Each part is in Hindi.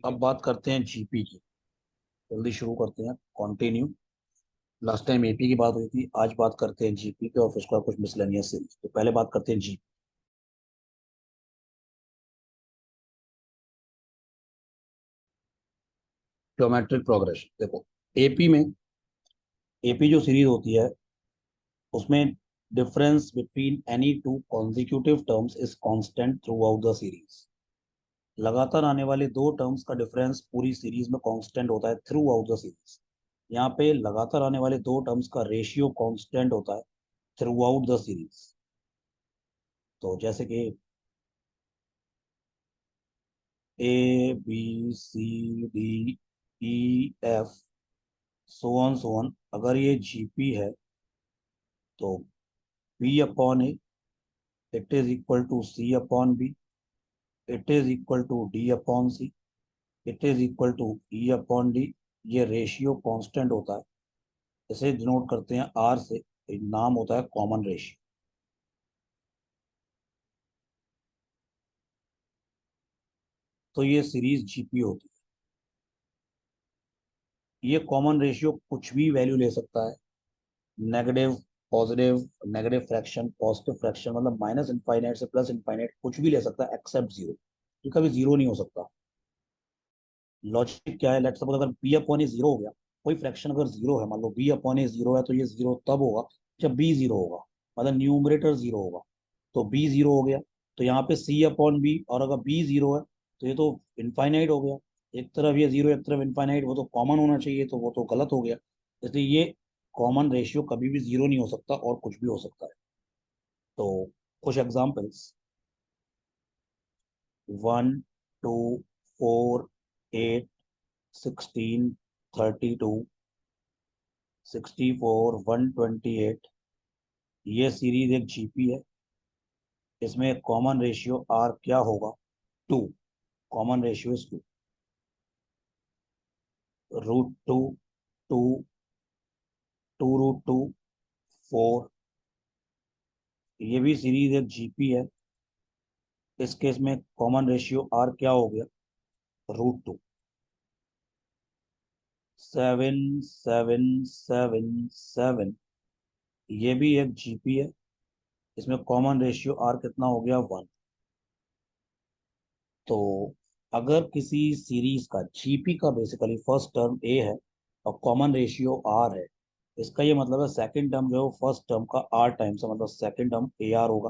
अब बात करते हैं जीपी की। जल्दी शुरू करते हैं, कंटिन्यू। लास्ट टाइम एपी की बात हुई थी, आज बात करते हैं जीपी के और फिर उसका कुछ मिसलेनियस सीरीज। तो पहले बात करते हैं जीपी। ज्योमेट्रिक प्रोग्रेशन देखो। एपी में, एपी जो सीरीज होती है उसमें difference between any two consecutive terms is constant through out the series. लगातार आने वाले दो टर्म्स का डिफरेंस पूरी सीरीज में कांस्टेंट होता है थ्रू आउट द सीरीज। यहाँ पे लगातार आने वाले दो टर्म्स का रेशियो कांस्टेंट होता है थ्रू आउट द सीरीज। तो जैसे कि A B C D E F so on, अगर ये जीपी है तो B upon A it is equal to C upon B, it is equal to D upon C, it is equal to E upon D. ये रेशियो कांस्टेंट होता है, इसे डिनोट करते हैं आर से। एक नाम होता है कॉमन रेशियो। तो ये सीरीज जीपी होती है। ये कॉमन रेशियो कुछ भी वैल्यू ले सकता है, negative, positive, negative fraction, positive fraction, मतलब माइनस इनफाइनाइट से प्लस इनफाइनाइट कुछ भी ले सकता है एक्सेप्ट जीरो। ये कभी जीरो नहीं हो सकता। लॉजिक क्या है, लेट्स सपोज अगर बी अपॉन ए जीरो हो गया, कोई फ्रैक्शन अगर जीरो है, मान लो बी अपॉन ए जीरो है, तो ये जीरो तब होगा जब बी जीरो होगा, मतलब न्यूमरेटर जीरो होगा। तो बी जीरो हो गया, तो यहाँ पे सी अपॉन बी, और अगर बी जीरो है तो ये तो इनफाइनाइट हो गया। एक तरफ ये जीरो एक तरफ इनफाइनाइट, वो तो कॉमन होना चाहिए, तो वो तो गलत हो गया। इसलिए ये कॉमन रेशियो कभी भी जीरो नहीं हो सकता और कुछ भी हो सकता है। तो कुछ एग्जांपल्स: 1, 2, 4, 8, 16, 32, 64, 128। ये सीरीज एक जीपी है। इसमें कॉमन रेशियो आर क्या होगा? Two. Common ratio is two. √2, two, two √2, 4। ये भी सीरीज एक जीपी है। इस केस में कॉमन रेशियो आर क्या हो गया? √2। 7, 7, 7, 7। ये भी एक जीपी है। इसमें कॉमन रेशियो आर कितना हो गया? 1। तो अगर किसी सीरीज का जीपी का बेसिकली फर्स्ट टर्म ए है और कॉमन रेशियो आर है, इसका ये मतलब है सेकंड टर्म जो है वो फर्स्ट टर्म का आर टाइम्स है, मतलब सेकंड टर्म ए आर होगा।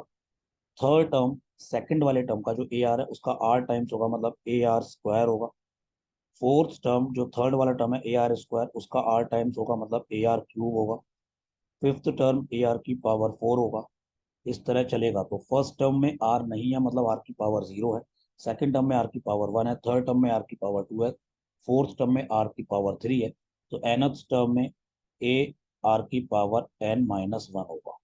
थर्ड टर्म सेकंड वाले टर्म का जो ए आर है उसका आर टाइम्स होगा, मतलब ए आर स्क्वायर होगा। फोर्थ टर्म जो थर्ड वाला टर्म है ए आर स्क्वायर, उसका आर टाइम्स होगा, मतलब ए आर क्यूब होगा। फिफ्थ टर्म ए आर की पावर 4 होगा। इस तरह चलेगा। तो फर्स्ट टर्म में आर नहीं है, मतलब आर की पावर 0 है। सेकंड टर्म में आर की पावर 1 है, थर्ड टर्म में आर की पावर 2 है, फोर्थ टर्म में आर की पावर 3 है। तो nth टर्म में ए आर की पावर n-1 होगा।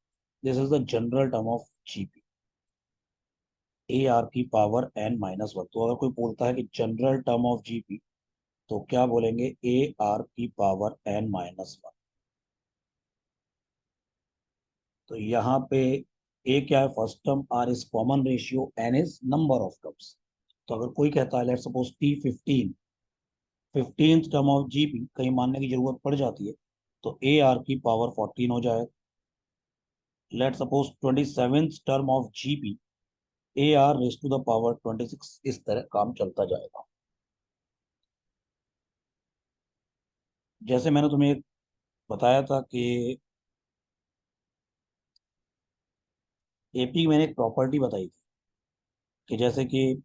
This is the general term of GP, a are की पावर n-1। तो अगर कोई बोलता है कि जनरल टर्म ऑफ जीपी, तो क्या बोलेंगे? ए आर की पावर n-1। तो यहाँ पे ए क्या है? First term, r is common ratio, n is number of terms. तो अगर कोई कहता है let suppose T15, 15th term of GP कहीं मानने की जरूरत पड़ जाती है, तो ए आर की पावर 14 हो जाए। Let suppose 27th term of GP, a r raise to the power 26। इस तरह काम चलता जाएगा। जैसे मैंने तुम्हें बताया था कि एपी मैंने एक प्रॉपर्टी बताई थी कि जैसे कि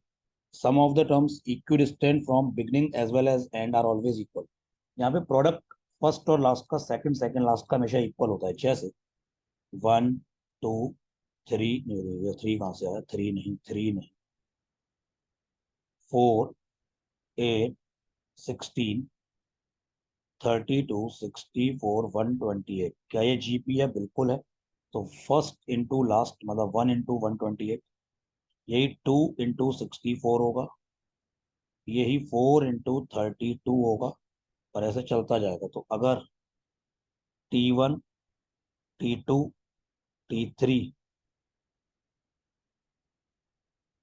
sum of the terms equidistant from beginning as well as end are always equal. यहाँ पे प्रोडक्ट फर्स्ट और लास्ट का, सेकंड सेकंड लास्ट का हमेशा इक्वल होता है। जैसे 1, 2, 3, नहीं, 3 कहाँ से आया? 3 नहीं, 3 नहीं, 4, 8, 16, 32, 64, 128। क्या ये जीपी है? बिल्कुल है। तो फर्स्ट इंटू लास्ट मतलब 1 इंटू 128, यही 2 इंटू 64 होगा, यही 4 इंटू 32 होगा, और ऐसे चलता जाएगा। तो अगर T1, T2, T3,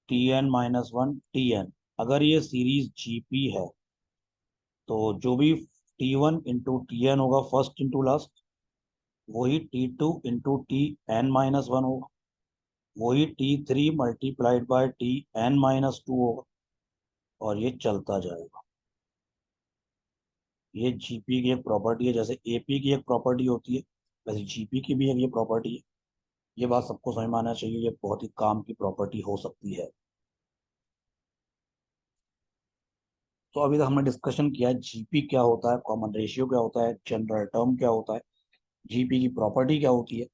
Tn-1, Tn, अगर ये सीरीज जीपी है तो जो भी T1 इंटू टी एन होगा फर्स्ट इंटू लास्ट, वही T2 इंटू Tn-1 होगा, वही T3 मल्टीप्लाइड बाय Tn-2 होगा, और ये चलता जाएगा। ये जीपी की एक प्रॉपर्टी है, जैसे एपी की एक प्रॉपर्टी होती है वैसे जीपी की भी एक ये प्रॉपर्टी है। ये बात सबको समझ में आना चाहिए, ये बहुत ही काम की प्रॉपर्टी हो सकती है। तो अभी तक हमने डिस्कशन किया है जीपी क्या होता है, कॉमन रेशियो क्या होता है, जनरल टर्म क्या होता है, जीपी की प्रॉपर्टी क्या होती है।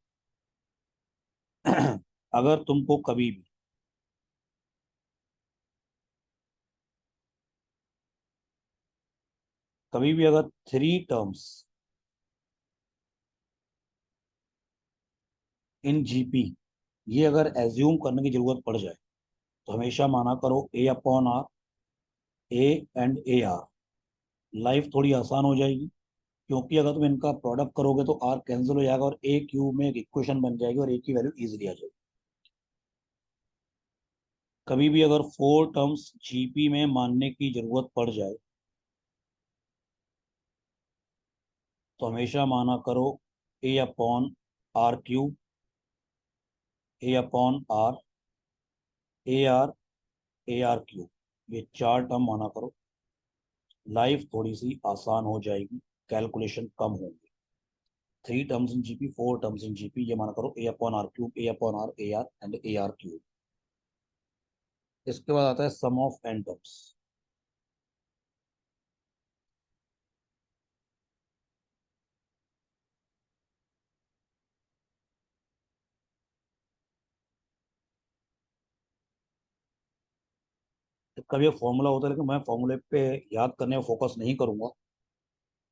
अगर तुमको कभी भी अगर थ्री टर्म्स इन जीपी ये अगर एज्यूम करने की जरूरत पड़ जाए, तो हमेशा माना करो A upon R, A and A R. Life थोड़ी आसान हो जाएगी, क्योंकि अगर तुम इनका प्रोडक्ट करोगे तो आर कैंसिल हो जाएगा और ए क्यूब में एक इक्वेशन बन जाएगी और ए की वैल्यू इजीली आ जाएगी। कभी भी अगर फोर टर्म्स जीपी में मानने की जरूरत पड़ जाए, तो हमेशा माना करो A upon R cube, A upon R, A R, A are cube, ये चार टर्म माना करो। लाइफ थोड़ी सी आसान हो जाएगी, कैलकुलेशन कम होंगे। Three terms in GP, four terms in GP, ये माना करो A upon R cube, A upon R, A R and A are cube. इसके बाद आता है सम ऑफ एन टर्म्स। इसका भी एक फॉर्मूला होता है, लेकिन मैं फॉर्मूले पे याद करने में फोकस नहीं करूंगा।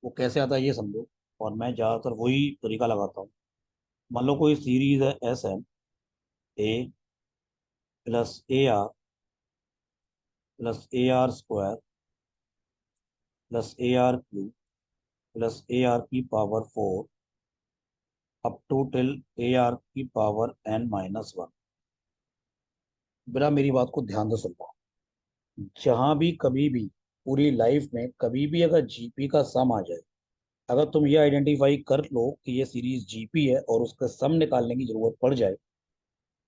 वो कैसे आता है ये समझो, और मैं ज़्यादातर वही तरीका लगाता हूँ। मान लो कोई सीरीज है S N, A plus A R plus A R square plus A R cube plus A R की power 4 up to till A are की पावर n-1। बेटा मेरी बात को ध्यान से सुनना। जहां भी कभी भी पूरी लाइफ में कभी भी अगर जीपी का सम आ जाए, अगर तुम ये आइडेंटिफाई कर लो कि ये सीरीज जीपी है और उसका सम निकालने की जरूरत पड़ जाए,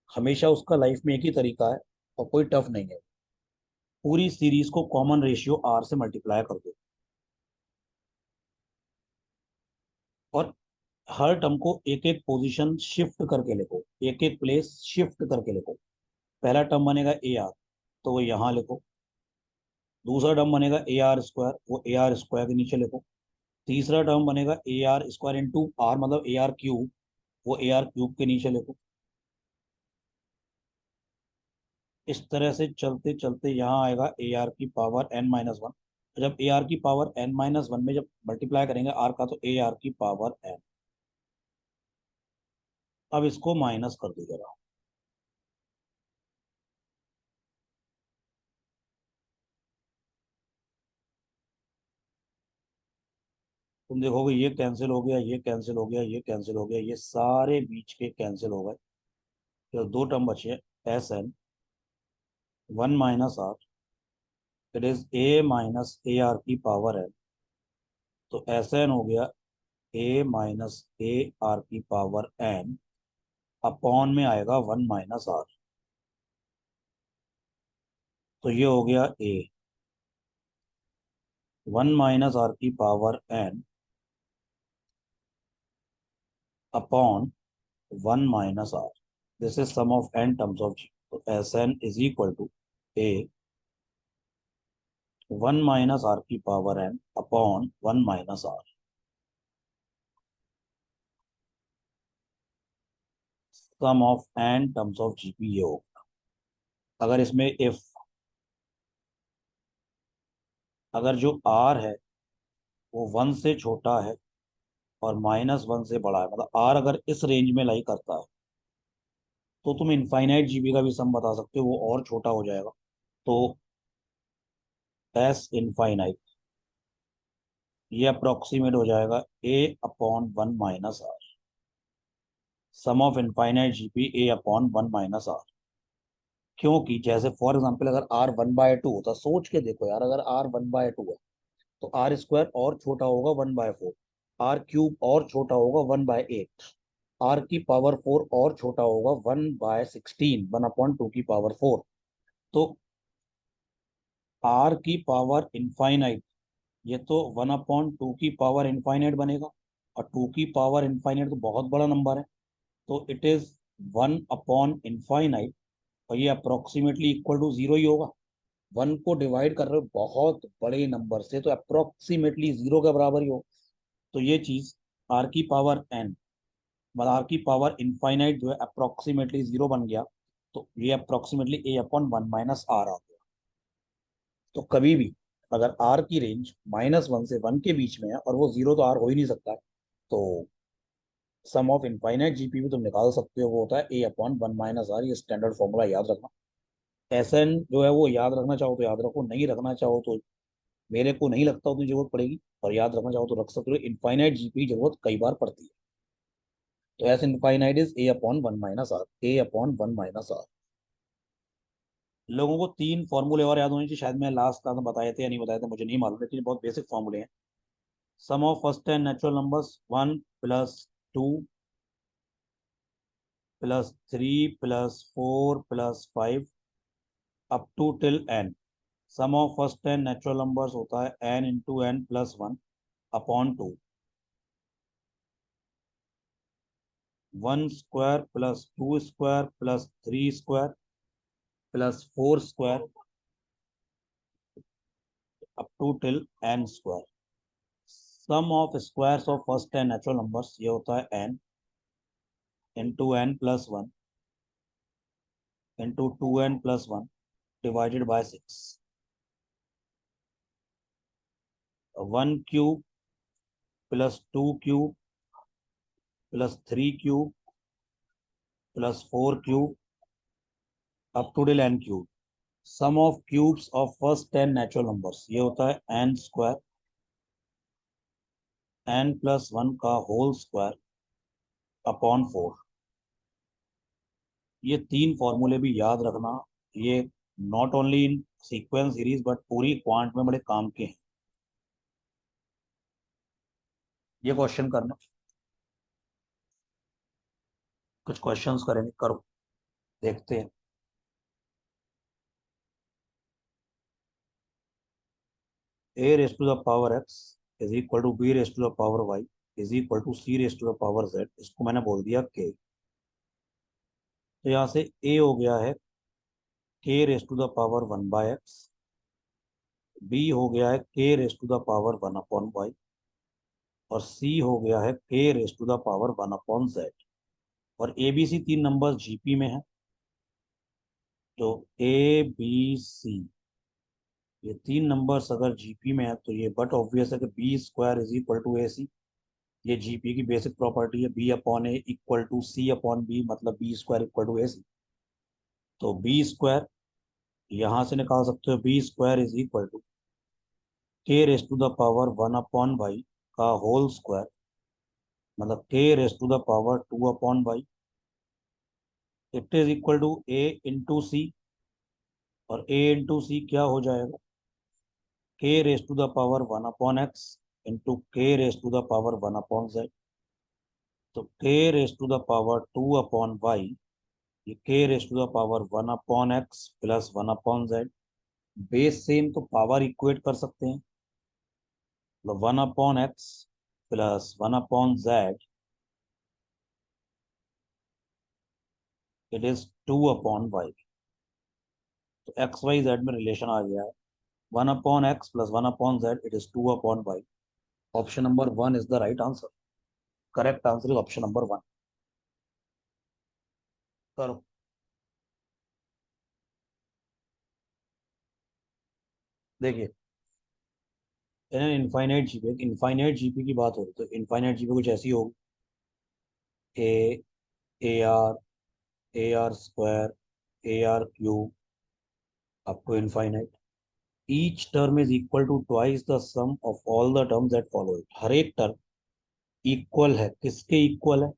हमेशा उसका लाइफ में एक ही तरीका है और कोई टफ नहीं है। पूरी सीरीज को कॉमन रेशियो आर से मल्टीप्लाई कर दो, और हर टर्म को एक एक पोजीशन शिफ्ट करके लिखो, एक एक प्लेस शिफ्ट करके लिखो। पहला टर्म बनेगा ए आर, तो वो यहाँ लिखो। दूसरा टर्म बनेगा ए आर स्क्वायर, वो ए आर स्क्वायर के नीचे लिखो। तीसरा टर्म बनेगा a are square into r, मतलब ए आर क्यूब, वो ए आर क्यूब के नीचे लिखो। इस तरह से चलते चलते यहाँ आएगा ए आर की पावर n-1। जब ए आर की पावर n-1 में जब मल्टीप्लाई करेंगे आर का, तो ए आर की पावर n। अब इसको माइनस कर दो जरा। तुम देखोगे ये कैंसिल हो गया, ये कैंसिल हो गया, ये कैंसिल हो गया, ये सारे बीच के कैंसिल हो गए। तो दो टर्म बचे, S N, one minus are, it is A minus A are की पावर एन। तो एस एन हो गया ए माइनस ए आर की पावर एन, अपॉन में आएगा वन माइनस आर। तो ये हो गया ए वन माइनस आर की power N upon one minus R. This is sum of N terms of G. तो S N is equal to A one minus R की power N upon one minus r. Sum of N terms of GP ये होगा। अगर इसमें इफ, अगर जो आर है वो वन से छोटा है और -1 से बड़ा है, मतलब आर अगर इस रेंज में लाई करता है, तो तुम इनफाइनाइट जीबी का भी सम बता सकते हो, वो और छोटा हो जाएगा। तो एस इनफाइनाइट ये अप्रोक्सीमेट हो जाएगा a upon one minus r. Sum of infinite GP a upon one minus r. क्योंकि जैसे फॉर एग्जाम्पल अगर आर 1/2 होता, सोच के देखो यार, अगर आर 1/2 है तो आर स्क्वायर और छोटा होगा 1/4, आर क्यूब और छोटा होगा 1/8, आर की पावर 4 और छोटा होगा 1/16, 1/2 की पावर 4। तो आर की पावर इनफाइनाइट, ये तो 1/2 की पावर इनफाइनाइट बनेगा, और 2 की पावर इनफाइनाइट तो बहुत बड़ा नंबर है, तो इट इज 1/इनफाइनाइट, और ये अप्रोक्सीमेटली इक्वल टू जीरो ही होगा। 1 को डिवाइड कर रहे हो बहुत बड़े नंबर से, तो अप्रोक्सीमेटली जीरो के बराबर ही हो। तो ये चीज आर की पावर एन, मतलब आर की पावर इनफाइनाइट जो है अप्रोक्सीमेटली जीरो बन गया, तो ये अप्रोक्सीमेटली A/1 - R आ गया। तो कभी भी अगर आर की रेंज -1 से 1 के बीच में है, और वो जीरो तो आर हो ही नहीं सकता, तो सम ऑफ इनफाइनाइट जीपी भी तुम निकाल सकते हो, वो होता है A/1 - R। ये स्टैंडर्ड फॉर्मूला याद रखना। एसएन जो है वो याद रखना चाहो तो याद रखो, नहीं रखना चाहो तो मेरे को नहीं लगता उतनी जरूरत पड़ेगी, और याद रखना चाहो तो रख सकते हो। इनफाइनाइट जीपी जरूरत कई बार पड़ती है। तो S infinite is A/1 - R। लोगों को तीन फॉर्मूले और याद होने चाहिए, शायद मैं लास्ट क्लास में बताए थे या नहीं बताए थे मुझे नहीं मालूम, लेकिन बहुत बेसिक फॉर्मूले हैं। Sum of first 10 natural numbers 1 + 2 + 3 + 4 + 5 up to till n। Sum of first 10 natural numbers होता है n × n + 1 upon 2। 1² + 2² + 3² + 4² up to till n²। Sum of squares of first 10 natural numbers ये होता है n × n + 1 × 2n + 1 divided by 6। 1³ + 2³ + 3³ + 4³ up to till n³। Sum of cubes of first 10 natural numbers ये होता है n² n + 1 का होल स्क्वायर अपॉन 4। ये तीन फॉर्मूले भी याद रखना, ये not only in sequence series but पूरी क्वांट में बड़े काम के हैं। ये क्वेश्चन करना, कुछ क्वेश्चंस करेंगे, करो देखते हैं। A⁻x is equal to B⁻y is equal to C⁻z, इसको मैंने बोल दिया K। तो यहाँ से A हो गया है K⁻1/x, B हो गया है K⁻1/1 और C हो गया है K⁻1/z। और ABC तीन नंबर जीपी में है, तो ABC ये तीन नंबर्स अगर जीपी में है तो ये बट ऑब्वियस है कि B² = AC। ये जीपी की बेसिक प्रॉपर्टी है, B/A = C/B, मतलब B² = AC। तो B² यहां से निकाल सकते हो, B² = K⁻1/y का होल स्क्वायर, मतलब K⁻2/y। It is equal to A × C, और A × C क्या हो जाएगा, K⁻1/x × K⁻1/z। तो K⁻2/y, ये K⁻1/x + 1/z। बेस सेम तो पावर इक्वेट कर सकते हैं, मतलब 1/x + 1/z, it is 2/y। तो XYZ में रिलेशन आ गया है, 1/x + 1/z, it is 2/y। Option number 1 is the right answer. Correct answer is option number 1। करो। देखिए, इनफाइनाइट जीपी की बात हो रही, तो इनफाइनाइट जीपी कुछ ऐसी होगी, a AR AR² up to infinite. Each term is equal to twice the sum of all the terms that follow it. हर एक टर्म इक्वल है, किसके इक्वल है,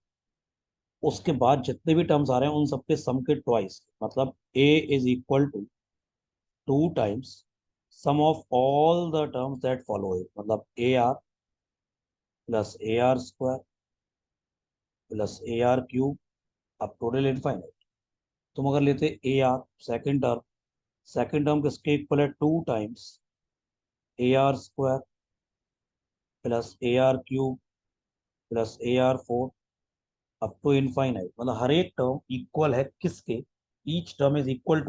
उसके बाद जितने भी टर्म्स आ रहे हैं उन सबके सम के ट्वाइस, मतलब a is equal to 2 times sum of all the terms that follow it, मतलब a are plus A R square plus A R cube अब टोटल इनफाइनाइट। तुम अगर लेते ए आर सेकेंड टर्म किसके इक्वल है, 2 times a are square plus A R cube plus A r four up to infinite, मतलब हर एक टर्म इक्वल है किसके, each term is equal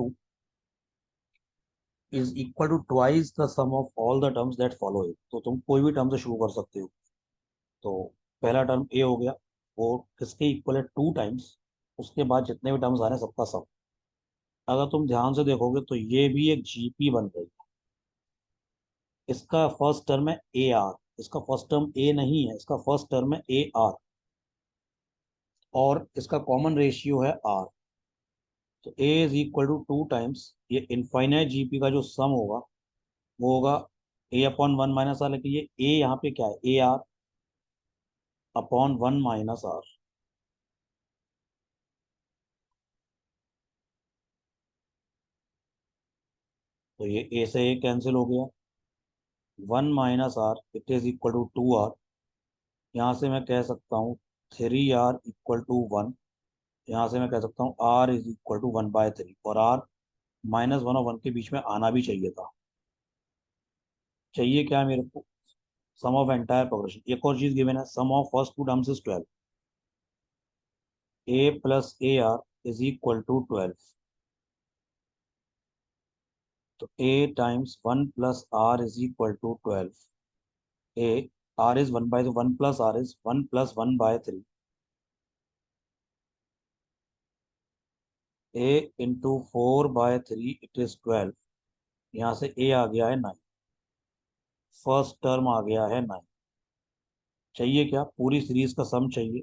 to twice the sum of all the terms that follow it. तो तुम कोई भी टर्म से शुरू कर सकते हो। तो पहला टर्म ए हो गया, वो किसके इक्वल है, 2 टाइम्स, उसके बाद जितने भी टर्म्स आ रहे हैं सबका सम। अगर तुम ध्यान से देखोगे तो ये भी एक जीपी बन रही है। इसका फर्स्ट टर्म है ए आर, इसका फर्स्ट टर्म ए नहीं है, इसका फर्स्ट टर्म है ए आर, और इसका कॉमन रेशियो है आर। तो a is equal to 2 times, ये इनफाइनाइट जीपी का जो सम होगा वो होगा a upon one minus r, लेकिन ये ए यहाँ पे क्या है, a r upon one minus are. तो ये ए से ए कैंसिल हो गया, one minus are it is equal to 2 r. यहाँ से मैं कह सकता हूँ 3 आर इक्वल टू वन। यहाँ से मैं कह सकता हूँ आर इज इक्वल टू 1/3, और आर माइनस वन और वन के बीच में आना भी चाहिए था। चाहिए क्या मेरे को, सम ऑफ एंटायर प्रोग्रेशन। एक और चीज गिवन है, sum of first two terms is 12, a plus A r is equal to 12। तो a times one plus r is equal to 12। A r is 1/, तो one plus r is 1 + 1/3। A into 4/3 it is 12। यहाँ से ए आ गया है 9, फर्स्ट टर्म आ गया है 9। चाहिए क्या, पूरी सीरीज का सम चाहिए,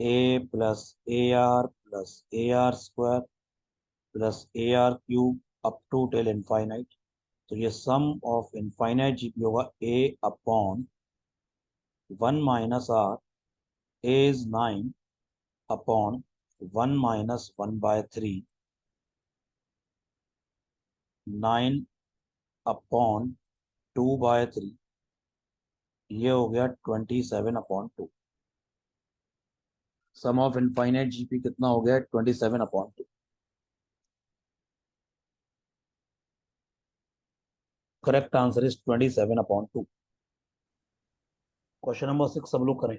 a plus A R square plus A R cube up to till infinite. तो ये सम ऑफ इनफाइनाइट जीपी होगा a upon one minus r is 9 upon one minus 1/3, 9 upon 2/3, ये हो गया 27/2। सम ऑफ इनफाइनाइट जीपी कितना हो गया, 27/2। Correct answer is 27/2। Question number 6 सब लोग करें।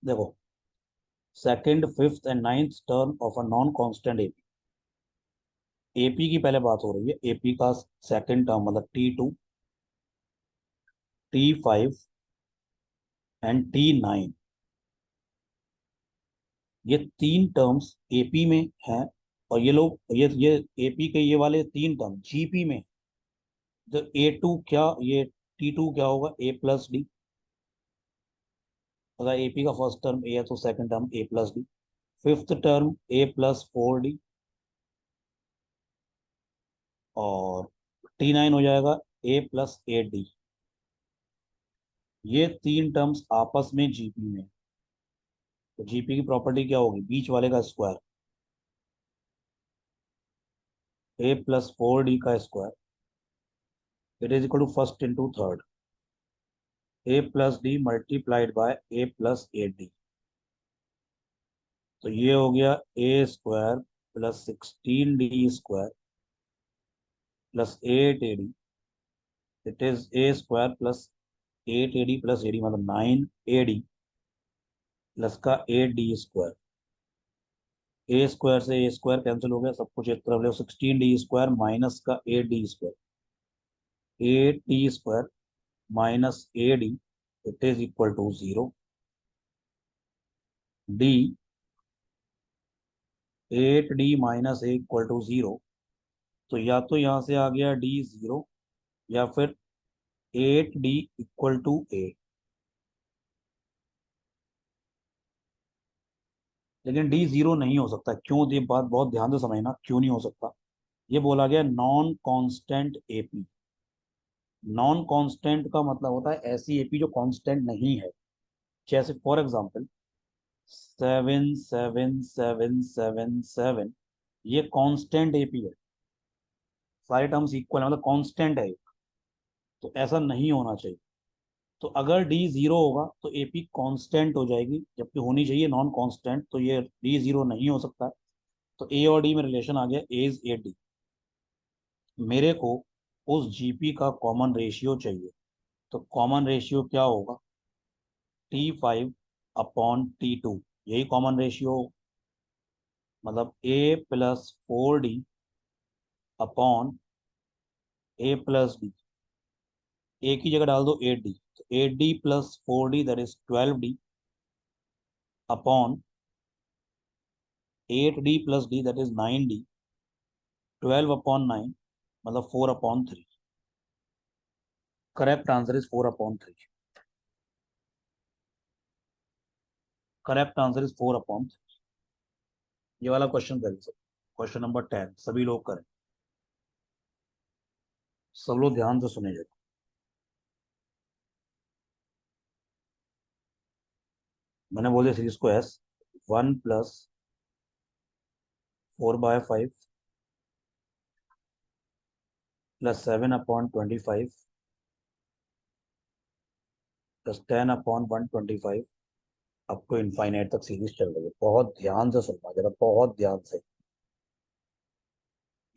देखो, second fifth and ninth term of a non constant AP. AP की पहले बात हो रही है, एपी का सेकंड टर्म मतलब T2, T5 एंड T9, ये तीन टर्म्स एपी में हैं। और ये लोग ये एपी के ये वाले तीन टर्म जीपी में। तो A2 क्या, ये T2 क्या होगा, ए प्लस डी। अगर एपी का फर्स्ट टर्म ए है तो second term A plus D, fifth term A + 4D, और T9 हो जाएगा A + 8D। ये तीन टर्म्स आपस में जीपी में। तो जीपी की प्रॉपर्टी क्या होगी, बीच वाले का स्क्वायर, A + 4D का square, it is equal to first into third, A + D multiplied by A + 8D। तो ये हो गया A² plus 16D² plus 8AD, it is A² plus 8AD plus AD, मतलब 9AD प्लस का 8D²। A² से A² कैंसिल हो गया, सब कुछ एक तरफ ले, 16D² माइनस का 8D², 8D² minus AD, it is equal to 0। D 8D minus a equal to 0। तो या तो यहाँ से आ गया D 0, या फिर 8D इक्वल टू A। लेकिन D 0 नहीं हो सकता, क्यों, ये बात बहुत ध्यान से समझना, क्यों नहीं हो सकता। ये बोला गया non constant AP. Non constant का मतलब होता है ऐसी एपी जो कांस्टेंट नहीं है। जैसे फॉर एग्जाम्पल 7 7 7 7 7, ये कांस्टेंट एपी है, सारे टर्म्स इक्वल है, मतलब कांस्टेंट है, तो ऐसा नहीं होना चाहिए। तो अगर डी जीरो होगा तो एपी कांस्टेंट हो जाएगी, जबकि होनी चाहिए नॉन कांस्टेंट, तो ये डी जीरो नहीं हो सकता है। तो ए और डी में रिलेशन आ गया, ए इज ए डी। मेरे को उस जीपी का कॉमन रेशियो चाहिए, तो कॉमन रेशियो क्या होगा, T5/T2, यही कॉमन रेशियो, मतलब A+4D/A प्लस डी। ए की जगह डाल दो 8D, तो 8D+4D that is 12D upon 8D+D that is 9D, 12/9 मतलब 4/3। Correct answer is 4/3। Correct answer is 4/3। ये वाला क्वेश्चन करें सब, क्वेश्चन नंबर 10 सभी लोग करें, सब लोग ध्यान से सुने जाए। मैंने बोले सीरीज को एस 1+4/5 +7/25 +10/125 अप टू इनफाइनाइट तक सीरीज चल रही है। बहुत ध्यान से सुनना जरा, बहुत ध्यान से।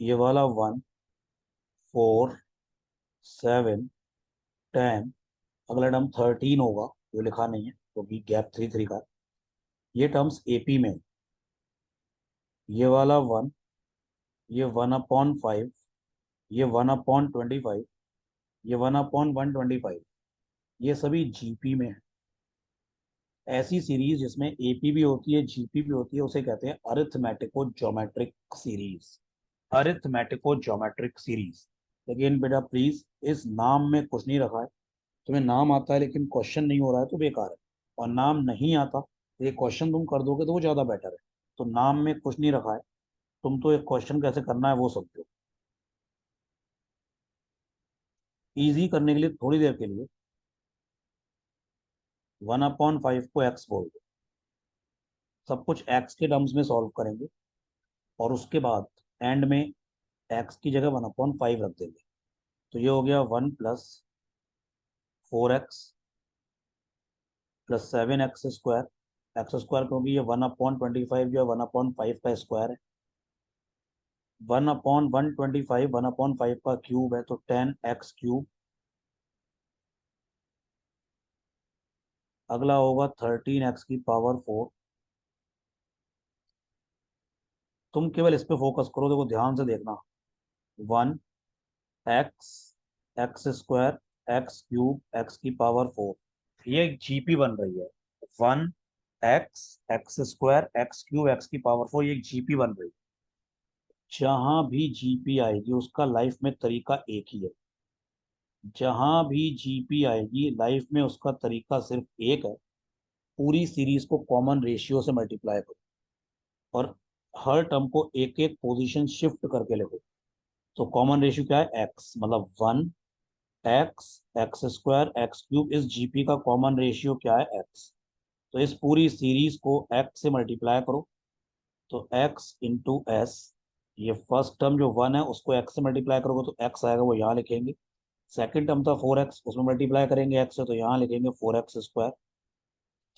ये वाला 1 4 7 10, अगला टर्म 13 होगा, जो लिखा नहीं है क्योंकि गैप 3 3 का। ये टर्म्स एपी में, ये वाला 1, ये 1/5, ये 1/25, ये 1/125, ये सभी जीपी में है। ऐसी सीरीज जिसमें एपी भी होती है जीपी भी होती है उसे कहते हैं arithmetico geometric series. Arithmetico geometric series. लेकिन बेटा प्लीज, इस नाम में कुछ नहीं रखा है। तुम्हें नाम आता है लेकिन क्वेश्चन नहीं हो रहा है तो बेकार है, और नाम नहीं आता तो ये क्वेश्चन तुम कर दोगे तो वो ज्यादा बेटर है। तो नाम में कुछ नहीं रखा है, तुम तो एक क्वेश्चन कैसे करना है वो समझो। इजी करने के लिए थोड़ी देर के लिए 1/5 को एक्स बोल दो, सब कुछ एक्स के टर्म्स में सॉल्व करेंगे, और उसके बाद एंड में एक्स की जगह 1/5 रख देंगे। तो ये हो गया 1+4x +7x², एक्स स्क्वायर क्योंकि ये 1/25 जो है 1/5 का स्क्वायर है। 1/125 1/5 का क्यूब है, तो 10x³। अगला होगा 13x⁴। तुम केवल इस पे फोकस करो, देखो ध्यान से देखना। 1x, x², x³ x⁴, ये एक जीपी बन रही है। 1x, x², x³ ये एक जीपी बन रही है। जहां भी जीपी आएगी उसका लाइफ में तरीका एक ही है। जहां भी जीपी आएगी लाइफ में उसका तरीका सिर्फ एक है, पूरी सीरीज को कॉमन रेशियो से मल्टीप्लाई करो, और हर टर्म को एक एक पोजीशन शिफ्ट करके लिखो। तो कॉमन रेशियो क्या है, एक्स, मतलब 1x, x², x³ इस जीपी का कॉमन रेशियो क्या है, एक्स। तो इस पूरी सीरीज को एक्स से मल्टीप्लाई करो, तो x × s, ये फर्स्ट टर्म जो 1 है उसको x से मल्टीप्लाई करोगे तो x आएगा, वो यहाँ लिखेंगे। सेकंड टर्म था 4x, उसमें मल्टीप्लाई करेंगे x से, तो यहाँ लिखेंगे 4x²।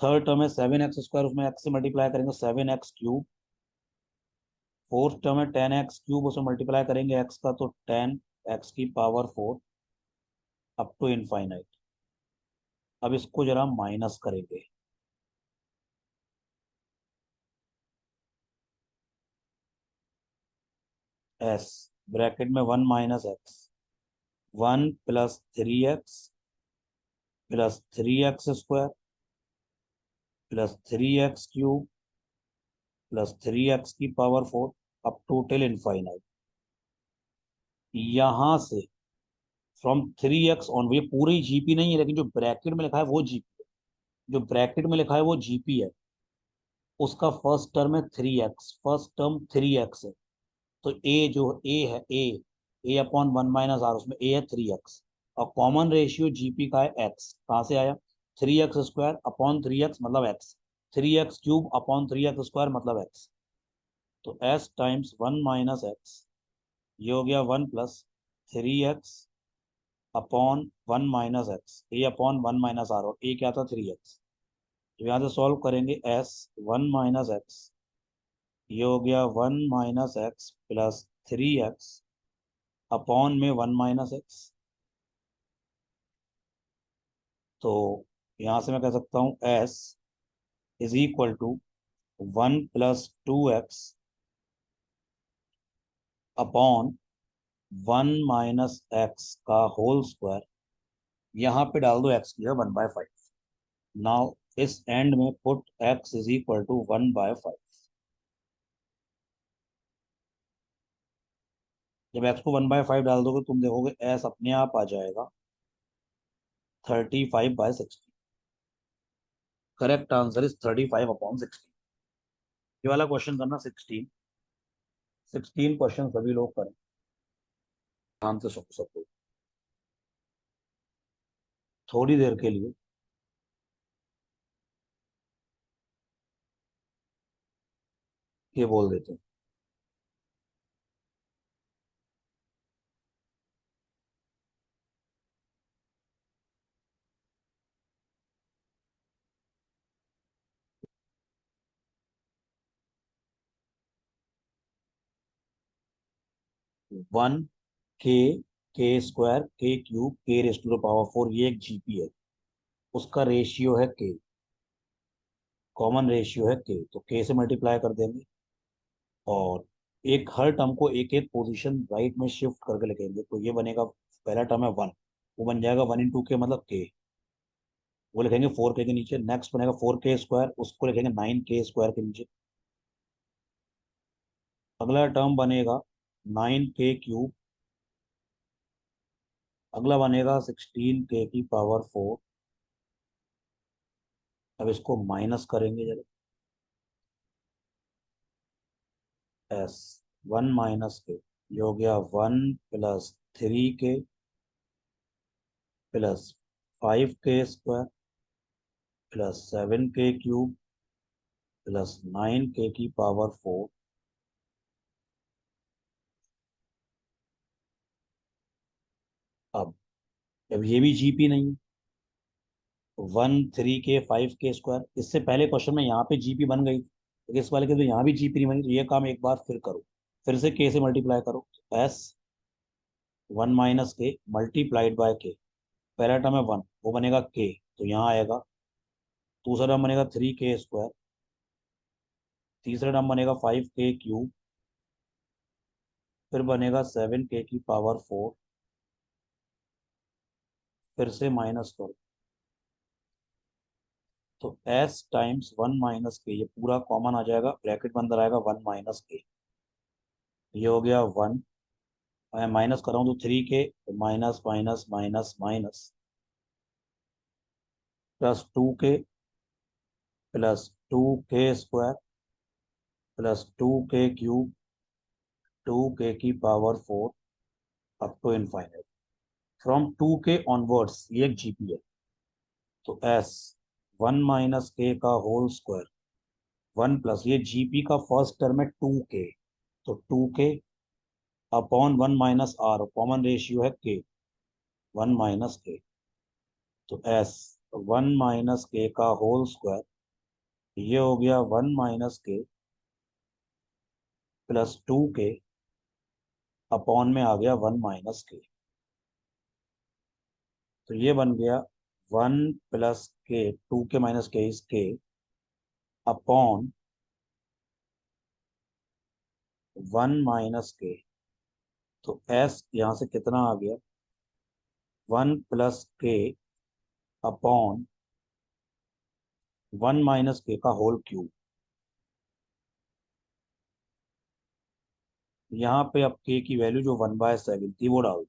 थर्ड टर्म है 7x², उसमें x से मल्टीप्लाई करेंगे 7x³। फोर्थ टर्म है 10x³, उसमें मल्टीप्लाई करेंगे x का, तो 10x⁴ अप टू इनफाइनाइट। अब इसको जरा माइनस करेंगे। s ब्रैकेट में 1 - x, 1+3x + 3x² +3x³ +3x⁴ up to till infinite. यहां से फ्रॉम 3x ऑन, ये पूरी जीपी नहीं है लेकिन जो ब्रैकेट में लिखा है वो जीपी है, जो ब्रैकेट में लिखा है वो जीपी है। उसका फर्स्ट टर्म है 3x, फर्स्ट टर्म 3x है, तो ए जो ए है, A/1 - r, उसमें ए है 3x, और कॉमन रेशियो जीपी का है एक्स। कहाँ से आया, 3x² अपॉन 3x मतलब x, 3x³ अपॉन 3x² मतलब x। तो s टाइम्स 1 - x, ये हो गया 1 + 3x upon 1 - x, a upon 1 - r, और a क्या था 3x। तो यहाँ से सॉल्व करेंगे s 1 - x, ये हो गया 1 - x प्लस 3x अपॉन में 1 - x। तो यहाँ से मैं कह सकता हूँ s = 1 + 2x अपॉन 1 - x का होल स्क्वायर। यहाँ पे डाल दो x की जगह 1/5। नाउ इस एंड में पुट x = 1/5। जब x को 1/5 डाल दोगे तुम देखोगे s अपने आप आ जाएगा 35/60। Correct answer is 35/60। ये वाला क्वेश्चन करना 16 क्वेश्चन सभी लोग करें ध्यान से, सब लोग थोड़ी देर के लिए ये बोल देते हैं। 1 k² k³ k⁴ ये एक जीपी है, उसका रेशियो है k, कॉमन रेशियो है k, तो k से मल्टीप्लाई कर देंगे और एक हर टर्म को एक एक पोजीशन राइट में शिफ्ट करके लिखेंगे। तो ये बनेगा, पहला टर्म है 1, वो बन जाएगा 1 × k मतलब k, वो लिखेंगे 4k के नीचे। नेक्स्ट बनेगा 4k², उसको लिखेंगे 9k² के नीचे। अगला टर्म बनेगा 9k³, अगला बनेगा 16k⁴। अब इसको माइनस करेंगे जरा, एस 1 - k, ये हो गया 1 + 3k plus 5k² plus 7k³ plus 9k⁴। अब अब ये भी जीपी नहीं है, 1 3k 5k², इससे पहले क्वेश्चन में यहाँ पे जीपी बन गई, लेकिन इस वाले के तो यहाँ भी जीपी नहीं बनी। तो ये काम एक बार फिर करो, फिर से k से मल्टीप्लाई करो। S 1 - k multiplied by k, पहला टर्म है 1, वो बनेगा k, तो यहाँ आएगा। दूसरा टर्म बनेगा 3k², तीसरा टर्म बनेगा 5k³, फिर बनेगा 7k⁴, फिर से माइनस करो। तो s टाइम्स 1 - k, ये पूरा कॉमन आ जाएगा, ब्रैकेट में अंदर आएगा 1 - k, ये हो गया 1। मैं माइनस कर रहा हूँ तो 3k, minus minus minus minus +2k plus 2k² plus 2k³ 2k⁴ up to infinite. From 2k onwards ये एक जीपी है। तो s 1 - k का होल स्क्वायर 1 प्लस, ये जीपी का फर्स्ट टर्म है 2k, तो 2k upon 1 - r, common ratio है k, 1 - k। तो s 1 - k का होल स्क्वायर, ये हो गया 1 - k प्लस 2k अपॉन में आ गया 1 - k। तो ये बन गया 1 + k, 2k - k is k upon 1 - k। तो s यहाँ से कितना आ गया, 1 + k अपॉन 1 - k का होल क्यूब। यहाँ पे अब k की वैल्यू जो 1/7 थी वो डाल दो,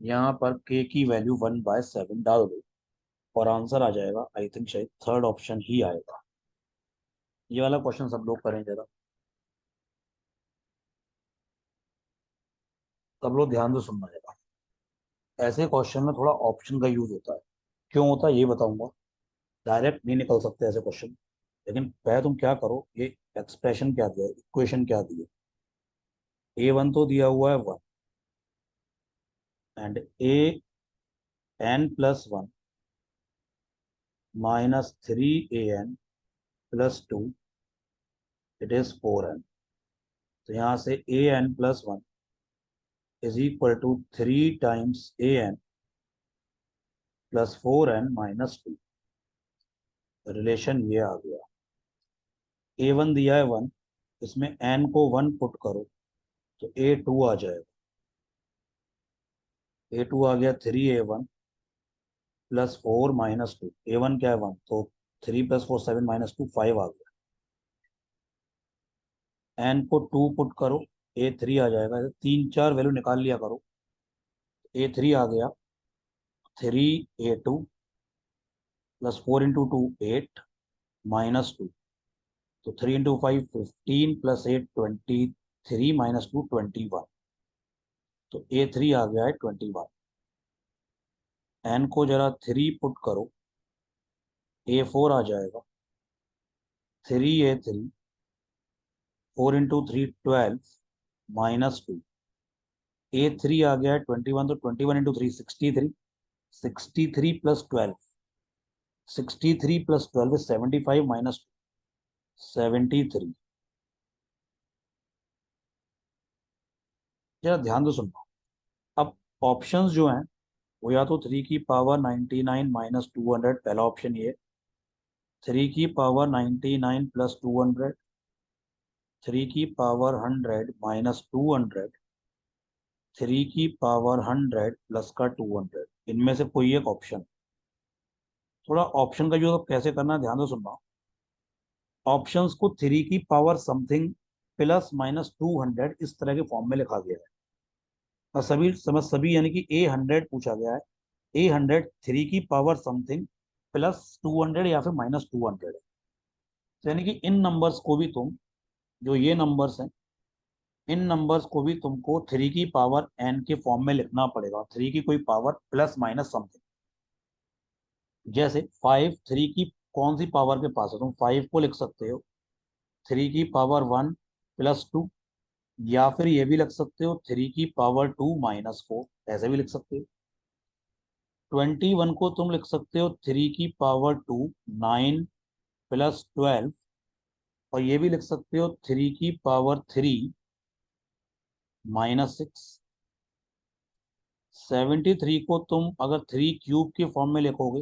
यहाँ पर k की वैल्यू 1/7 डाल दो और आंसर आ जाएगा, आई थिंक शायद थर्ड ऑप्शन ही आएगा। ये वाला क्वेश्चन सब लोग करें जरा, सब लोग ध्यान से सुनना है। ऐसे क्वेश्चन में थोड़ा ऑप्शन का यूज होता है, क्यों होता है ये बताऊंगा। डायरेक्ट नहीं निकल सकते ऐसे क्वेश्चन। लेकिन पहले तुम क्या करो, ये एक्सप्रेशन क्या दिया है, इक्वेशन क्या दी है। A1 तो दिया हुआ है 1, and an+1 -3an+2 it is 4n। तो यहाँ से an+1 is equal to 3 times an+4n-2। Relation ये आ गया। A1 दिया है 1, इसमें n को 1 पुट करो तो A2 आ जाएगा। A2 आ गया 3a1+4 - 2। A1 क्या है 1, तो 3 + 4 7 - 2 5 आ गया। n को 2 पुट करो, A3 आ जाएगा। 3 4 वैल्यू निकाल लिया करो। A3 आ गया 3a2+4 × 2 8 -2। तो 3 × 5 15 +8 23 -2 21। तो A3 आ गया है 21। n को जरा 3 पुट करो, A4 आ जाएगा 3a3 4 × 3 12 -2। A3 आ गया है 21, तो 21 × 3 63। 63 + 12, 63 + 12 is 75 - 73। जरा ध्यान से सुनना। अब ऑप्शंस जो हैं वो या तो 3 की पावर 99 -200, पहला ऑप्शन ये। 3 की पावर 99 + 200, 3 की पावर 100 -200, 3 की पावर 100 प्लस का 200। इनमें से कोई एक ऑप्शन। थोड़ा ऑप्शन का जो कैसे करना है ध्यान से सुनना। ऑप्शंस को 3 की पावर समथिंग +- 200 इस तरह के फॉर्म में लिखा गया है। और सभी यानी कि A100 पूछा गया है। A100 3 की पावर समथिंग +200 या फिर -200 है। तो यानी कि इन नंबर्स को भी तुम, जो ये नंबर्स हैं, इन नंबर्स को भी तुमको 3 की पावर n के फॉर्म में लिखना पड़ेगा। 3 की कोई पावर प्लस माइनस समथिंग। जैसे 5 3 की कौन सी पावर के पास है, तुम 5 को लिख सकते हो 3 की पावर 1 + 2, या फिर ये भी लिख सकते हो 3 की पावर 2 -4, ऐसे भी लिख सकते हो। 21 को तुम लिख सकते हो 3 की पावर 2 9 + 12, और ये भी लिख सकते हो 3 की पावर 3 -6। 73 को तुम अगर 3 क्यूब के फॉर्म में लिखोगे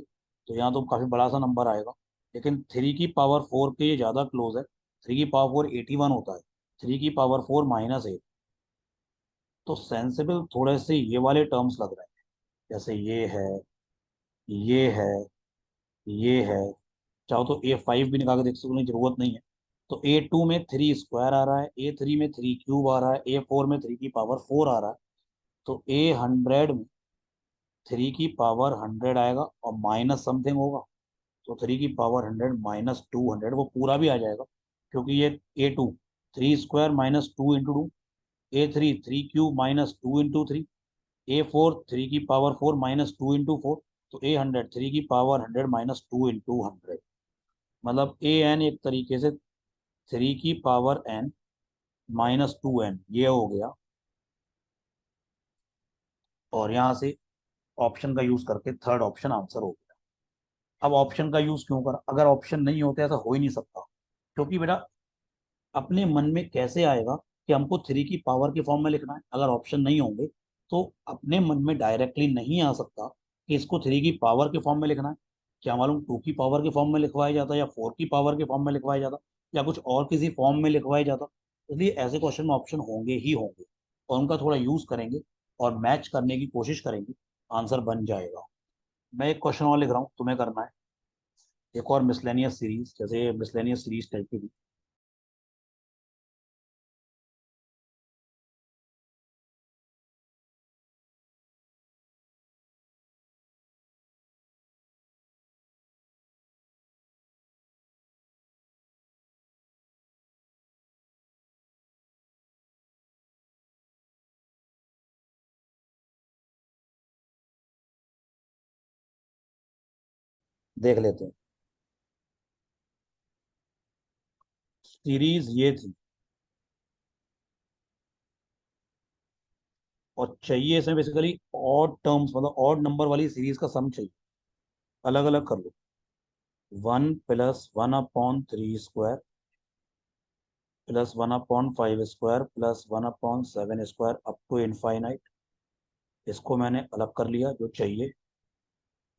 तो यहाँ तो काफी बड़ा सा नंबर आएगा। लेकिन 3 की पावर 4 के ये ज्यादा क्लोज है। 3 की पावर 4 81 होता है। 3 की पावर 4 -8। तो सेंसिबल थोड़े से ये वाले टर्म्स लग रहे हैं। जैसे ये है, ये है, ये है। चाहो तो A5 भी निकाल के देख सकते हो, जरूरत नहीं है। तो A2 में 3 स्क्वायर आ रहा है, A3 में 3 क्यूब आ रहा है, A4 में 3 की पावर 4 आ रहा है। तो A100 में 3 की पावर 100 आएगा और माइनस समथिंग होगा। तो 3 की पावर 100 -200 वो पूरा भी आ जाएगा। क्योंकि ये A2 3 square -2 × 2, A3 3 cube -2 × 3, A4 3 की पावर 4 -2 × 4। तो A100 3 की पावर 100 -2 × 100। मतलब AN एक तरीके से 3 की पावर n -2n ये हो गया। और यहाँ से ऑप्शन का यूज करके थर्ड ऑप्शन आंसर हो गया। अब ऑप्शन का यूज क्यों करा, अगर ऑप्शन नहीं होते ऐसा हो ही नहीं सकता। क्योंकि बेटा अपने मन में कैसे आएगा कि हमको 3 की पावर के फॉर्म में लिखना है अगर ऑप्शन नहीं होंगे। तो अपने मन में डायरेक्टली नहीं आ सकता कि इसको 3 की पावर के फॉर्म में लिखना है। क्या मालूम 2 की पावर के फॉर्म में लिखवाया जाता, या 4 की पावर के फॉर्म में लिखवाया जाता, या कुछ और किसी फॉर्म में लिखवाया जाता। इसलिए ऐसे क्वेश्चन में ऑप्शन होंगे ही होंगे, और उनका थोड़ा यूज करेंगे और मैच करने की कोशिश करेंगे, आंसर बन जाएगा। मैं एक क्वेश्चन और लिख रहा हूँ, तुम्हें करना है। एक और मिसलेनियस सीरीज, जैसे मिसलेनियस सीरीज टाइप की देख लेते हैं। सीरीज ये थी, और चाहिए इसमें बेसिकली ऑड टर्म्स, मतलब ऑड नंबर वाली सीरीज का सम चाहिए। अलग अलग कर लो। 1 + 1/3² +1/5² +1/7² अप टू इनफाइनाइट। इसको मैंने अलग कर लिया जो चाहिए।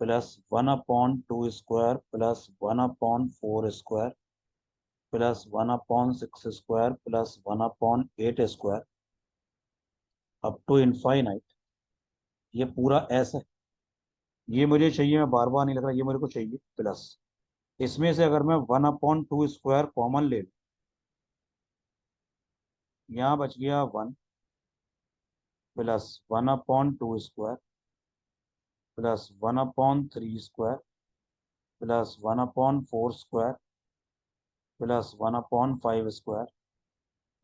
+1/2² +1/4² +1/6² +1/8² अप टू इनफाइनाइट। ये पूरा एस है। ये मुझे चाहिए, मैं बार बार नहीं लग रहा, ये मेरे को चाहिए प्लस। इसमें से अगर मैं 1/2² कॉमन ले लूँ, यहाँ बच गया 1 +1/2² +1/3² +1/4² +1/5²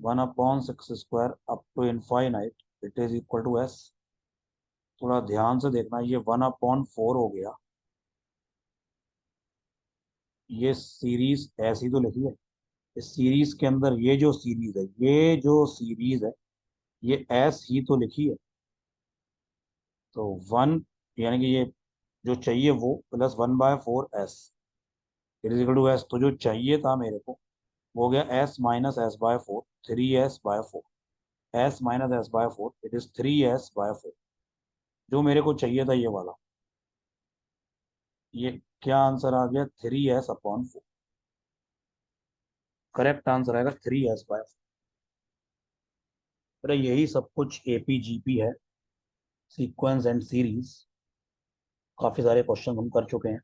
1/6² up to infinite, it is equal to S. थोड़ा ध्यान से देखना, ये 1/4 हो गया। ये सीरीज ऐसी तो लिखी है, इस सीरीज के अंदर ये जो सीरीज है, ये जो सीरीज है, ये एस ही तो लिखी है। तो 1, यानी कि ये जो चाहिए वो +1/4 S it is equal to S. तो जो चाहिए था मेरे को वो हो गया S - S/4, 3S/4। S - S/4 it is 3S/4। जो मेरे को चाहिए था ये वाला, ये क्या आंसर आ गया? 3S/4। करेक्ट आंसर आएगा 3S/4। अरे यही सब कुछ APGP है, सीक्वेंस एंड सीरीज। काफी सारे क्वेश्चन हम कर चुके हैं।